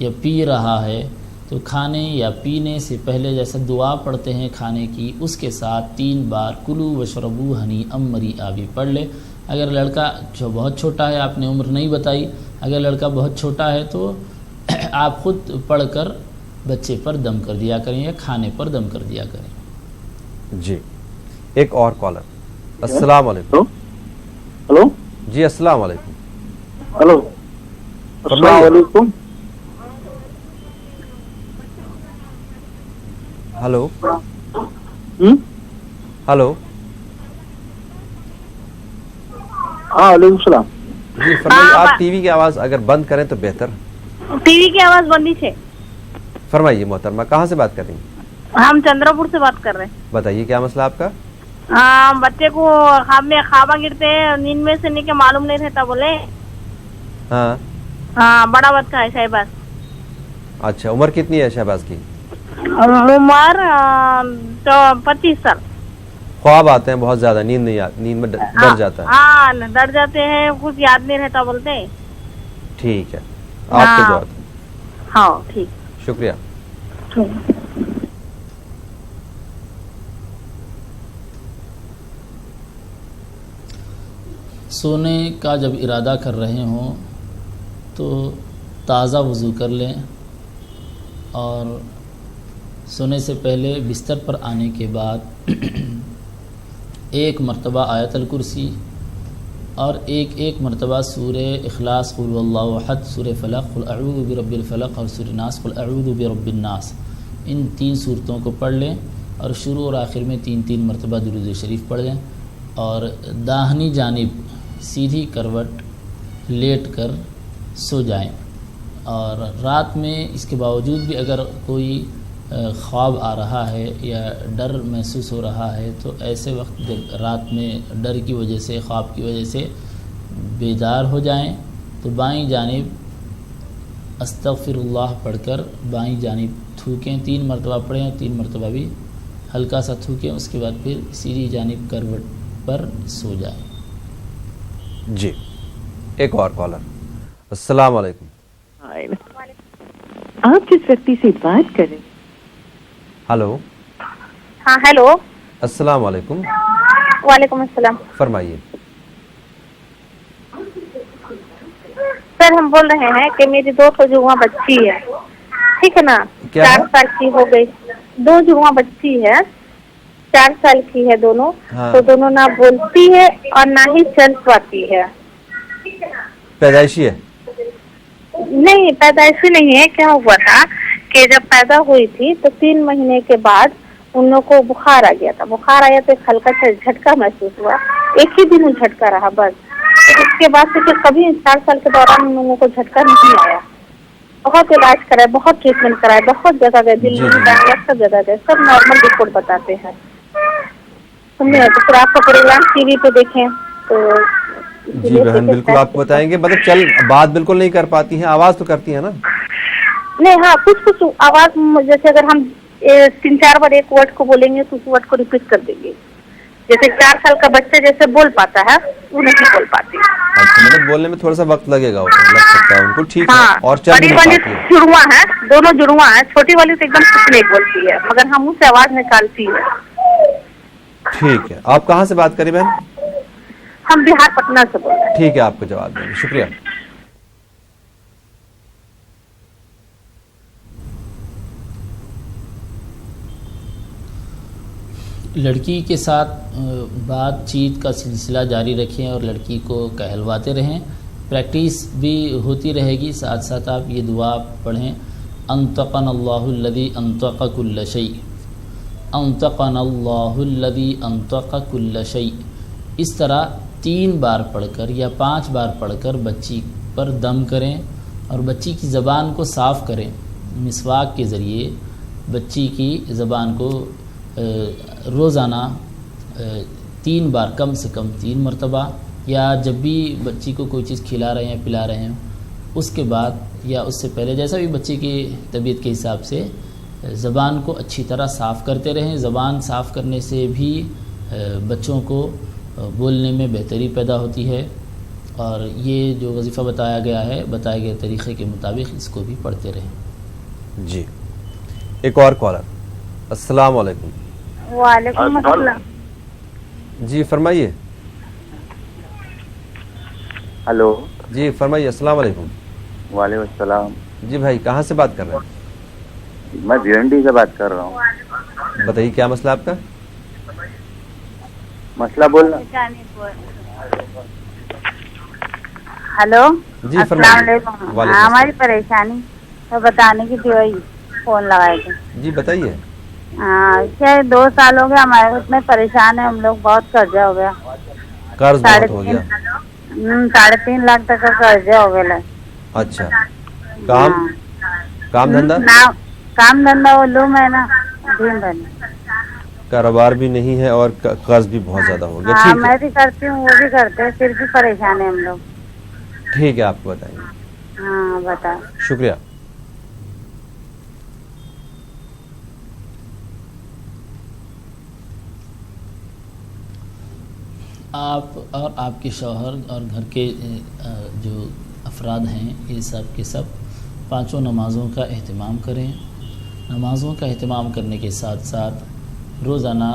B: یا پی رہا ہے تو کھانے یا پینے سے پہلے جیسا دعا پڑھتے ہیں کھانے کی، اس کے ساتھ 3 بار کلو وشربو ہنیئا مریئا بھی پڑھ لے۔ اگر لڑکا جو بہت چھوٹا ہے، آپ نے عمر نہیں بتائی، اگر لڑکا بہت چھوٹا ہے تو آپ خود پڑھ کر بچے پر دم کر دیا کریں یا کھانے پر دم کر دیا کریں۔
A: جی ایک اور کالر۔ السلام علیکم۔
I: ہلو
A: جی السلام علیکم۔
I: ہلو السلام علیکم۔
A: ہلو ہلو
I: ہاں وعلیکم السلام۔
A: جی فرمائیے، آپ ٹی وی کی آواز اگر بند کریں تو بہتر۔
J: ٹی وی کی آواز بندی ہے۔
A: فرمائیے محترمہ، کہاں سے بات کر رہی ہیں؟
J: ہم چندرا پور سے بات کر رہے ہیں۔
A: بتائیے کیا مسئلہ آپ کا؟
J: بچے کو خواب میں خوابہ گرتے ہیں، نیند میں سے نہیں کہ معلوم نہیں رہتا بولے۔
A: ہاں
J: بڑا بچہ ہے شہباز۔
A: اچھا، عمر کتنی ہے شہباز کی؟
J: عمر 25 سال۔
A: خواب آتے ہیں بہت زیادہ، نیند نہیں آتی، نیند میں ڈر جاتا ہے؟
J: ہاں ڈر جاتے ہیں، کچھ یاد نہیں رہتا بولتے۔
A: ٹھیک ہے، آپ کو جواب۔
J: ہاں ٹھیک،
A: شکریہ۔
B: سونے کا جب ارادہ کر رہے ہوں تو تازہ وضو کر لیں اور سونے سے پہلے بستر پر آنے کے بعد 1 مرتبہ آیت الکرسی اور ایک مرتبہ سورہ اخلاص قل واللہ احد، سورہ فلق قل اعوذ برب الفلق اور سورہ ناس قل اعوذ برب الناس، ان 3 صورتوں کو پڑھ لیں اور شروع اور آخر میں 3 مرتبہ درود شریف پڑھ لیں اور داہنی جانب سیدھی کروٹ لیٹ کر سو جائیں۔ اور رات میں اس کے باوجود بھی اگر کوئی خواب آ رہا ہے یا ڈر محسوس ہو رہا ہے تو ایسے وقت جب رات میں ڈر کی وجہ سے، خواب کی وجہ سے بیدار ہو جائیں تو بائیں جانب استغفر اللہ پڑھ کر بائیں جانب تھوکیں، 3 مرتبہ پڑھیں اور 3 مرتبہ بھی ہلکا سا تھوکیں، اس کے بعد پھر سیدھی جانب کروٹ پر سو جائیں۔
A: جی ایک اور کالر۔ السلام علیکم۔
K: آپ جس ویکتی سے بات کریں۔
A: ہلو
J: ہاں ہیلو
A: السلام علیکم۔
J: وعلیکم السلام۔
A: فرمائیے۔
J: سر ہم بول رہے ہیں کہ میری 2 جوان بچی ہے، ٹھیک ہے نا، 4 سال کی ہو گئی، 2 جوان بچی ہے، 4 سال کی ہے دونوں، تو دونوں نہ بولتی ہے اور نہ ہی چل پاتی ہے۔
A: پیدائشی ہے؟
J: نہیں پیدائشی نہیں ہے، کیا ہوا تھا کہ جب پیدا ہوئی تھی تو 3 مہینے کے بعد ان لوگوں کو بخار آ گیا تھا، بخار آیا تو ایک ہلکا سا جھٹکا محسوس ہوا، ایک ہی دن جھٹکا رہا بس، اس کے بعد سے پھر کبھی 4 سال کے دوران ان لوگوں کو جھٹکا نہیں آیا۔ بہت علاج کرائے، بہت ٹریٹمنٹ کرائے، بہت جگہ گئے، دلی بنگلور سب جگہ گئے، سب نارمل رپورٹ بتاتے ہیں۔ سمجھے؟ تو پھر آپ کا پروگرام ٹی وی پہ دیکھیں تو
A: جی بہن بالکل آپ کو بتائیں گے، مطلب چل بات بالکل نہیں کر پاتی ہیں، آواز تو کرتی ہیں نا؟
J: نہیں ہاں کچھ آواز، جیسے اگر ہم 3-4 بار ایک ورڈ کو بولیں گے تو اس ورڈ کو ریپیٹ کر دیں گے، جیسے 4 سال کا بچہ جیسے بول پاتا ہے وہ نہیں بول پاتی۔
A: اچھا، مطلب بولنے میں تھوڑا سا وقت لگے گا، لگ سکتا ہے ان کو، ٹھیک ہے۔ اور چل
J: بڑی والی جڑواں ہے، دونوں جڑواں ہیں، چھوٹی والی تو ایک دم کچھ نہیں بولتی ہے مگر ہم اس سے آواز نکالتی ہے۔
A: ٹھیک ہے، آپ کہاں سے بات کریں بہن؟
J: ہم بہار پٹنہ سے بول رہے ہیں۔
A: ٹھیک ہے، آپ کو جواب دیں گے، شکریہ۔
B: لڑکی کے ساتھ بات چیت کا سلسلہ جاری رکھیں اور لڑکی کو کہلواتے رہیں، پریکٹس بھی ہوتی رہے گی، ساتھ ساتھ آپ یہ دعا پڑھیں، انطقنا اللہ الذی انطق کل شیء، انطقنا اللہ الذی انطق کل شیء، اس طرح 3 بار پڑھ کر یا 5 بار پڑھ کر بچی پر دم کریں اور بچی کی زبان کو صاف کریں، مسواک کے ذریعے بچی کی زبان کو روزانہ 3 بار، کم سے کم 3 مرتبہ، یا جب بھی بچی کو کوئی چیز کھلا رہے ہیں پلا رہے ہیں اس کے بعد یا اس سے پہلے، جیسا بھی بچی کی طبیعت کے حساب سے زبان کو اچھی طرح صاف کرتے رہیں۔ زبان صاف کرنے سے بھی بچوں کو بولنے میں بہتری پیدا ہوتی ہے اور یہ جو وظیفہ بتایا گیا ہے بتائے گئے طریقے کے مطابق اس کو بھی پڑھتے رہیں.
A: جی ایک اور کالر. السلام علیکم.
J: وعلیکم السلام.
A: جی فرمائیے.
L: ہلو.
A: جی فرمائیے. السلام علیکم.
L: وعلیکم السلام.
A: جی بھائی کہاں سے بات کر رہے ہیں؟
L: میں بھیونڈی سے بات کر رہا ہوں.
A: بتائیے کیا مسئلہ آپ کا؟
L: مسئلہ بولنا.
J: ہلو
A: جی
J: السلام علیکم. ہماری پریشانی تو بتانے کی تھی, وہی فون لگائے تھے.
A: جی بتائیے.
J: کیا 2 سال ہو گیا ہمارے, اتنے پریشان ہیں ہم لوگ, بہت قرضہ ہو گیا.
A: قرض بہت ہو گیا.
J: 3.5 لاکھ تک کا قرضہ ہو گیا.
A: اچھا کام دھندا
J: علوم ہے نا, دین بھر
A: کاروبار بھی نہیں ہے اور قرض بھی بہت زیادہ ہو گیا.
J: ہاں میں بھی کرتی ہوں, وہ بھی کرتے ہیں, پھر بھی پریشان ہیں ہم لوگ.
A: ٹھیک ہے آپ کو بتائیں گے.
J: ہاں بتا.
A: شکریہ.
B: آپ اور آپ کے شوہر اور گھر کے جو افراد ہیں یہ سب کے سب 5 نمازوں کا اہتمام کریں. نمازوں کا اہتمام کرنے کے ساتھ ساتھ روزانہ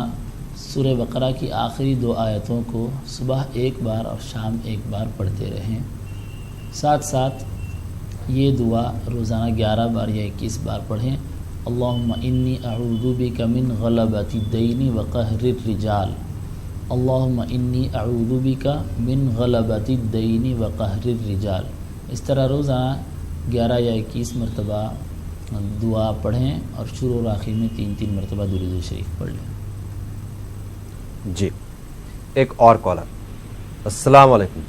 B: سورہ بقرہ کی آخری 2 آیتوں کو صبح 1 بار اور شام 1 بار پڑھتے رہیں. ساتھ ساتھ یہ دعا روزانہ 11 بار یا 21 بار پڑھیں. اللہم انی اعوذ بک من غلبۃ الدین وقہر الرجال. اللہم انی اعوذ بک من غلبۃ الدین وقہر الرجال. اس طرح روزانہ 11 یا 21 مرتبہ دعا پڑھیں اور شروع اور آخر میں 3 مرتبہ درود شریف پڑھ لیں.
A: جی ایک اور کالر. السلام علیکم.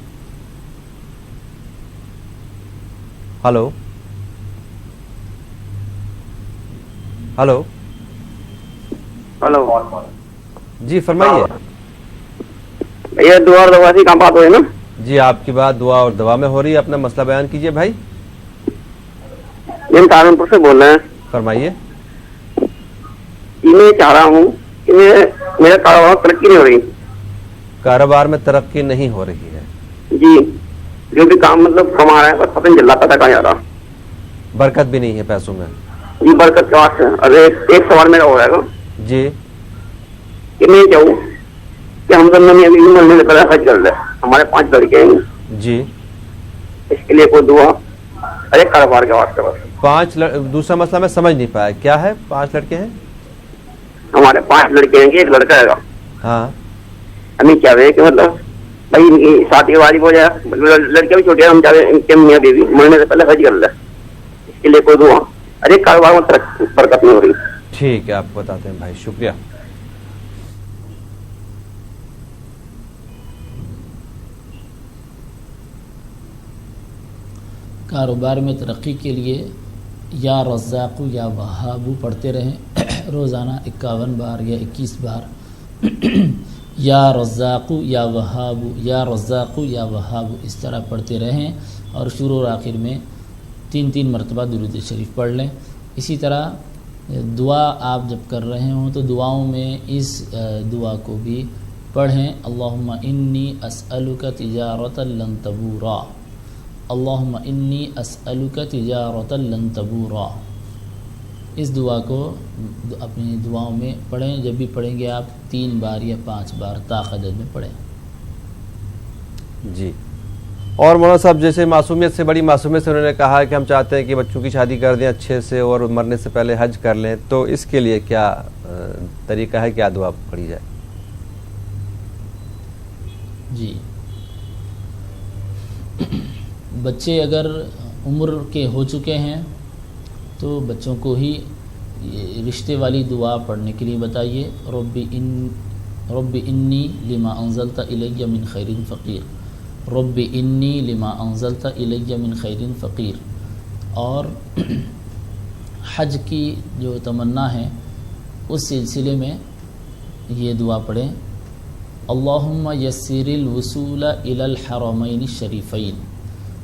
A: Hello hello
M: hello.
A: جی فرمائیے.
M: یہ دعا اور دوا سے کام بات ہوئی نا؟
A: جی آپ کی بات دعا اور دوا میں ہو رہی ہے. اپنا مسئلہ بیان کیجئے بھائی.
M: میں سہارنپور سے بول رہے ہیں.
A: فرمائیے.
M: میں چاہ رہا ہوں کہ میرا کاروبار ترقی نہیں ہو رہی.
A: کاروبار میں ترقی نہیں ہو رہی ہے؟
M: جی جو بھی کام مطلب کما رہا ہے بس پتہ نہیں چل رہا, پتہ کہاں جا رہا.
A: برکت بھی نہیں ہے پیسوں میں؟
M: جی برکت کے واسطے. ارے ایک سوال میرا ہو جائے گا.
A: جی
M: کہ میں چاہوں کہ ہم دونوں نے ابھی مہینے سے پہلے خرچ کر لیں. ہمارے 5 لڑکے ہیں.
A: جی
M: اس کے لیے کوئی دعا ارے کاروبار کے واسطے بس.
A: دوسرا مسئلہ میں سمجھ نہیں پایا, کیا ہے؟ 5 لڑکے ہیں
M: ہمارے, 5 لڑکے ہیں, 1 لڑکا ہے گا.
A: ہاں
M: ہمیں کیا ہے کہ مطلب بھائی شادی والی ہو جائے, لڑکے بھی چھوٹے ہیں, ہم چاہتے ہیں کہ میاں بیوی مہینے سے پہلے خرچ کر لیں. اس کے لیے کوئی دعا ارے کاروبار میں برکت نہیں ہو رہی.
A: ٹھیک ہے آپ کو بتاتے ہیں بھائی. شکریہ.
B: کاروبار میں ترقی کے لیے یا رزاق یا وہاب پڑھتے رہیں روزانہ 51 بار یا 21 بار. یا رزاق یا وہاب, یا رزاق یا وہاب, اس طرح پڑھتے رہیں اور شروع اور آخر میں 3 مرتبہ درود شریف پڑھ لیں. اسی طرح دعا آپ جب کر رہے ہوں تو دعاؤں میں اس دعا کو بھی پڑھیں. اللہم انی اسألک تجارتا لن تبورا. اللہم انی اسألک تجارتا لن تبورا. اس دعا کو اپنی دعاؤں میں پڑھیں. جب بھی پڑھیں گے آپ 3 بار یا 5 بار تاخدد میں پڑھیں.
A: جی اور مولانا صاحب جیسے معصومیت سے, بڑی معصومیت سے انہوں نے کہا کہ ہم چاہتے ہیں کہ بچوں کی شادی کر دیں اچھے سے اور مرنے سے پہلے حج کر لیں, تو اس کے لیے کیا طریقہ ہے, کیا دعا پڑھی جائے؟
B: جی بچے اگر عمر کے ہو چکے ہیں تو بچوں کو ہی رشتے والی دعا پڑھنے کے لیے بتائیے. رب انی لما انزلت الی من خیر فقیر. رب انی لما انزلت الی من خیر فقیر. اور حج کی جو تمنا ہے اس سلسلے میں یہ دعا پڑھیں. اللہم یسر الوصول الی الحرمین الشریفین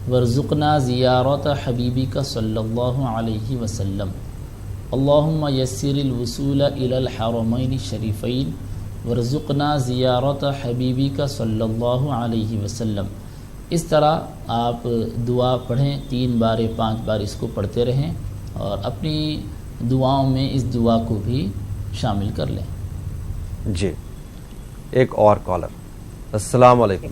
B: وارزقنا زیارت حبیبک صلی اللہ علیہ وسلم. اللہم یسر الوصول الی الحرمین الشریفین وارزقنا زیارت حبیبک صلی اللہ علیہ وسلم. اس طرح آپ دعا پڑھیں 3 بار 5 بار اس کو پڑھتے رہیں اور اپنی دعاؤں میں اس دعا کو بھی شامل کر لیں.
A: جی ایک اور کالر. السلام علیکم.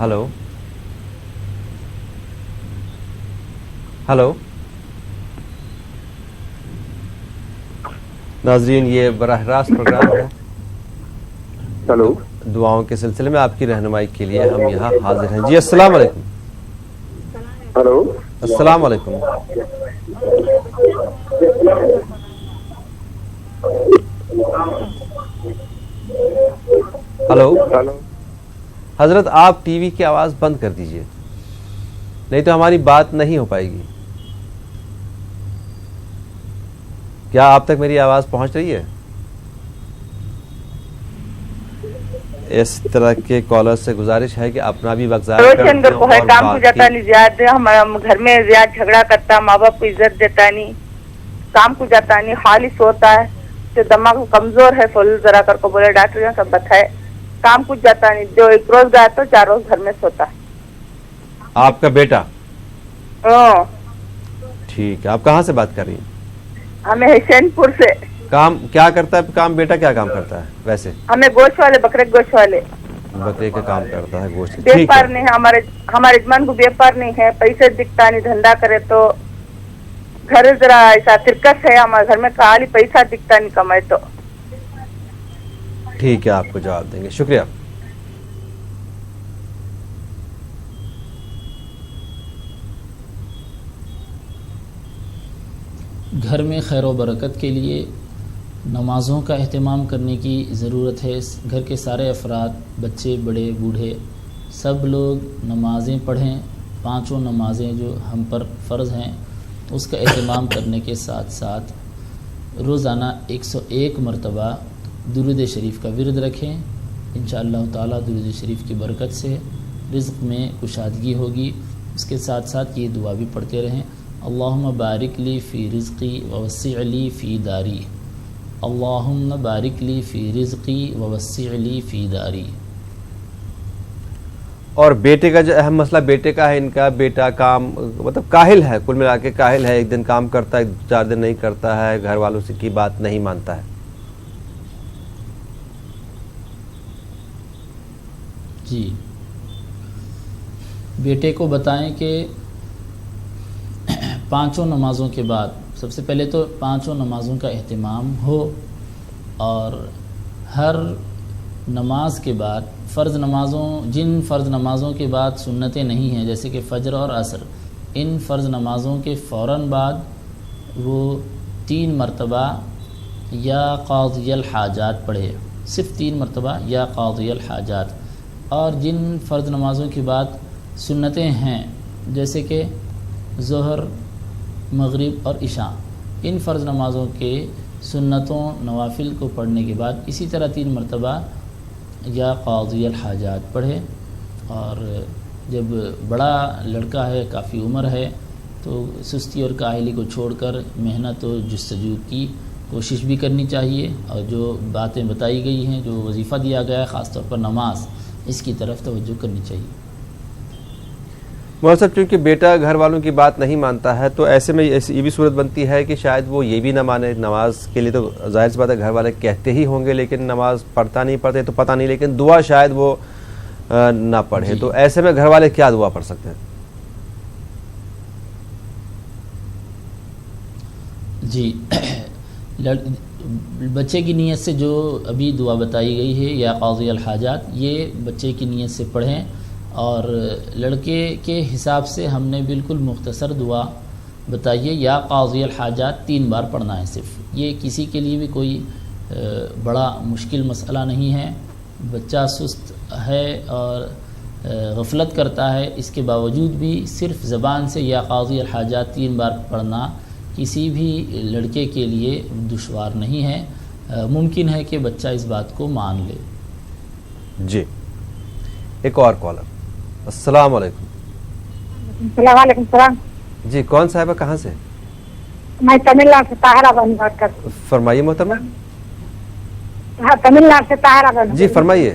A: Hello hello. ناظرین یہ براہ راست پروگرام ہے
F: ہلو
A: دعاؤں کے سلسلے میں آپ کی رہنمائی کے لیے ہم یہاں حاضر ہیں. جی السلام علیکم.
F: ہلو
A: السلام علیکم. ہلو حضرت آپ ٹی وی کی آواز بند کر دیجئے نہیں تو ہماری بات نہیں ہو پائے گی. کیا آپ تک میری آواز پہنچ رہی ہے؟ اس طرح کے کالر سے گزارش ہے کہ اپنا بھی وقت ضائع کرتے ہیں
N: کو ہے کام کو جاتا نہیں زیادہ ہم گھر میں زیادہ جھگڑا کرتا ماں باپ کو عزت دیتا نہیں کام کو جاتا نہیں خالی سوتا ہے جو دماغ کمزور ہے فل ذرا کر کو بولے ڈاکٹر نے سب بتائے کام کچھ جاتا نہیں جو 1 روز گیا تو 4 روز گھر میں سوتا ہے.
A: آپ کا بیٹا؟ ٹھیک ہے. آپ کہاں سے بات کر رہی ہیں؟
N: ہمیں حسین پور سے.
A: کام کیا کرتا ہے کام بیٹا کیا کام کرتا ہے ویسے؟
N: ہمیں گوشت والے بکرے گوشت والے
A: بکرے کا کام کرتا ہے گوشت.
N: بیپار نہیں ہے ہمارے یجمان کو بیپار نہیں ہے پیسے دکھتا نہیں دھندا کرے تو گھر ذرا ایسا ترکس ہے ہمارے گھر میں خالی پیسہ دکھتا نہیں کمائے تو.
A: ٹھیک ہے آپ کو جواب دیں گے. شکریہ.
B: گھر میں خیر و برکت کے لیے نمازوں کا اہتمام کرنے کی ضرورت ہے. گھر کے سارے افراد بچے بڑے بوڑھے سب لوگ نمازیں پڑھیں. 5 نمازیں جو ہم پر فرض ہیں اس کا اہتمام کرنے کے ساتھ ساتھ روزانہ 101 مرتبہ درود شریف کا ورد رکھیں. انشاءاللہ تعالی درود شریف کی برکت سے رزق میں کشادگی ہوگی. اس کے ساتھ ساتھ یہ دعا بھی پڑھتے رہیں اللہم بارک لی فی رزقی ووسع لی فی داری. اللہم بارک لی فی رزقی ووسع لی فی داری.
A: اور بیٹے کا جو اہم مسئلہ بیٹے کا ہے ان کا بیٹا کام مطلب کاہل ہے کل ملا کے کاہل ہے. 1 دن کام کرتا ہے 4 دن نہیں کرتا ہے گھر والوں سے کی بات نہیں مانتا ہے.
B: جی بیٹے کو بتائیں کہ 5 نمازوں کے بعد سب سے پہلے تو 5 نمازوں کا اہتمام ہو اور ہر نماز کے بعد جن فرض نمازوں کے بعد سنتیں نہیں ہیں جیسے کہ فجر اور عصر ان فرض نمازوں کے فوراً بعد وہ 3 مرتبہ یا قاضی الحاجات پڑھے. صرف 3 مرتبہ یا قاضی الحاجات. اور جن فرض نمازوں کے بعد سنتیں ہیں جیسے کہ ظہر مغرب اور عشاء ان فرض نمازوں کے سنتوں نوافل کو پڑھنے کے بعد اسی طرح 3 مرتبہ یا قاضی الحاجات پڑھے. اور جب بڑا لڑکا ہے کافی عمر ہے تو سستی اور کاہلی کو چھوڑ کر محنت و جستجو کی کوشش بھی کرنی چاہیے اور جو باتیں بتائی گئی ہیں جو وظیفہ دیا گیا ہے خاص طور پر نماز اس کی طرف توجہ کرنی چاہیے.
A: مولوی صاحب چونکہ بیٹا گھر والوں کی بات نہیں مانتا ہے تو ایسے میں یہ بھی صورت بنتی ہے کہ شاید وہ یہ بھی نہ مانے. نماز کے لیے تو ظاہر سی بات ہے گھر والے کہتے ہی ہوں گے لیکن نماز پڑھتا نہیں پڑھتے تو پتہ نہیں لیکن دعا شاید وہ نہ پڑھے. تو ایسے میں گھر والے کیا دعا پڑھ سکتے ہیں؟
B: جی بچے کی نیت سے جو ابھی دعا بتائی گئی ہے یا قاضی الحاجات یہ بچے کی نیت سے پڑھیں. اور لڑکے کے حساب سے ہم نے بالکل مختصر دعا بتائیے یا قاضی الحاجات 3 بار پڑھنا ہے صرف. یہ کسی کے لیے بھی کوئی بڑا مشکل مسئلہ نہیں ہے. بچہ سست ہے اور غفلت کرتا ہے اس کے باوجود بھی صرف زبان سے یا قاضی الحاجات 3 بار پڑھنا کسی بھی لڑکے کے لیے دشوار نہیں ہے. ممکن ہے کہ بچہ اس بات کو مان لے.
A: جی ایک اور کالر. السلام علیکم.
O: وعلیکم السلام.
A: جی کون صاحبہ کہاں سے؟
O: میں تمل ناڈو سے طاہرہ بانو بات کرتی ہوں.
A: فرمائیے محترمہ.
O: ہاں تمل ناڈو سے طاہرہ بانو.
A: جی فرمائیے.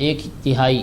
B: 1/3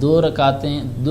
B: 2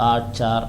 B: 8, 4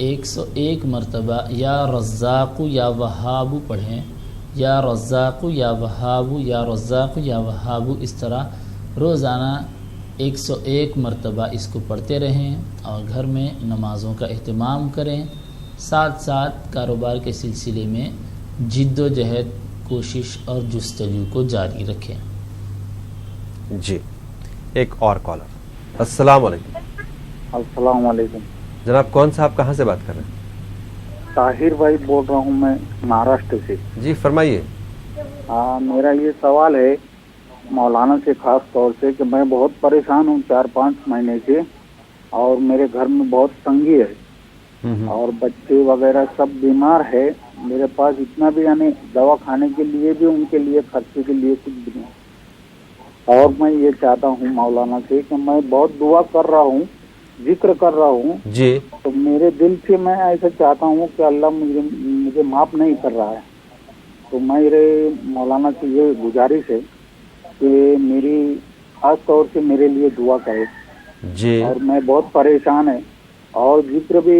B: 101 مرتبہ یا رزاق یا وہاب پڑھیں، یا رزاق یا وہاب، یا رزاق یا وہاب، اس طرح روزانہ 101 مرتبہ اس کو پڑھتے رہیں اور گھر میں نمازوں کا اہتمام کریں، ساتھ ساتھ کاروبار کے سلسلے میں جد و جہد، کوشش اور جستجو کو جاری رکھیں۔
A: جی ایک اور کالر۔ السلام علیکم۔
P: السلام علیکم
A: جناب، کون صاحب کہاں سے بات کر رہے ہیں؟
P: طاہر بھائی بول رہا ہوں میں مہاراشٹر سے۔
A: جی فرمائیے۔
P: میرا یہ سوال ہے مولانا سے خاص طور سے کہ میں بہت پریشان ہوں 4-5 مہینے سے، اور میرے گھر میں بہت تنگی ہے اور بچے وغیرہ سب بیمار ہے، میرے پاس اتنا بھی یعنی دوا کھانے کے لیے بھی ان کے لیے خرچے کے لیے کچھ بھی نہیں، اور میں یہ چاہتا ہوں مولانا سے کہ میں بہت دعا کر رہا ہوں، ذکر کر رہا ہوں
A: جی،
P: تو میرے دل سے میں ایسا چاہتا ہوں کہ اللہ مجھے معاف نہیں کر رہا ہے، تو میرے مولانا سے یہ گزارش ہے کہ میری خاص طور سے میرے لیے دعا کرے
A: جی،
P: اور میں بہت پریشان ہے اور ذکر بھی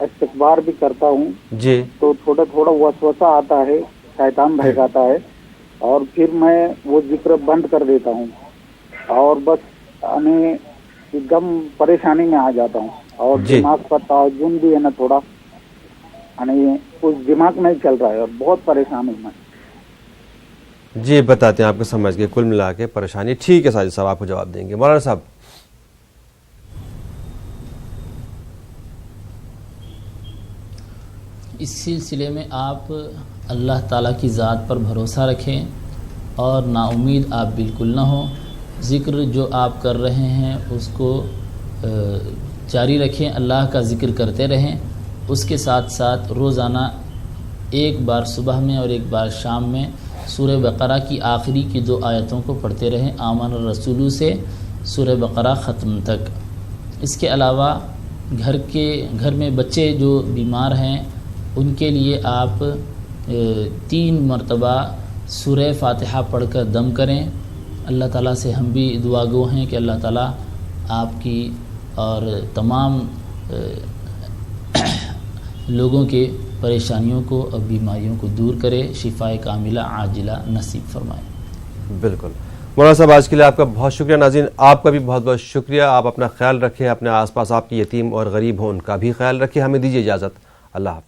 P: استغفار بھی کرتا ہوں
A: جی، تو
P: تھوڑا تھوڑا وسوسہ آتا ہے، شیطان بہکاتا ہے اور پھر میں وہ ذکر بند کر دیتا ہوں اور بس یعنی ایک دم پریشانی میں آ جاتا ہوں، اور دماغ پر توازن بھی ہے نا تھوڑا یعنی کچھ دماغ نہیں چل رہا ہے اور بہت پریشان ہوں میں۔
A: جی بتاتے ہیں آپ کو سمجھ کے، کل ملا کے پریشانی ٹھیک ہے ساجد صاحب، آپ کو جواب دیں گے۔ مولانا صاحب
B: اس سلسلے میں آپ اللہ تعالیٰ کی ذات پر بھروسہ رکھیں اور نا امید آپ بالکل نہ ہوں، ذکر جو آپ کر رہے ہیں اس کو جاری رکھیں، اللہ کا ذکر کرتے رہیں، اس کے ساتھ ساتھ روزانہ ایک بار صبح میں اور ایک بار شام میں سورہ بقرہ کی آخری کی 2 آیتوں کو پڑھتے رہیں، آمن الرسول سے سورہ بقرہ ختم تک۔ اس کے علاوہ گھر میں بچے جو بیمار ہیں ان کے لیے آپ 3 مرتبہ سورہ فاتحہ پڑھ کر دم کریں۔ اللہ تعالیٰ سے ہم بھی دعا گو ہیں کہ اللہ تعالیٰ آپ کی اور تمام لوگوں کے پریشانیوں کو اور بیماریوں کو دور کرے، شفائے کاملہ عاجلہ نصیب فرمائے۔
A: بالکل مولانا صاحب، آج کے لیے آپ کا بہت شکریہ۔ ناظرین آپ کا بھی بہت بہت شکریہ، آپ اپنا خیال رکھیں، اپنے آس پاس آپ کے یتیم اور غریب ہوں ان کا بھی خیال رکھیں۔ ہمیں دیجیے اجازت، اللہ حافظ۔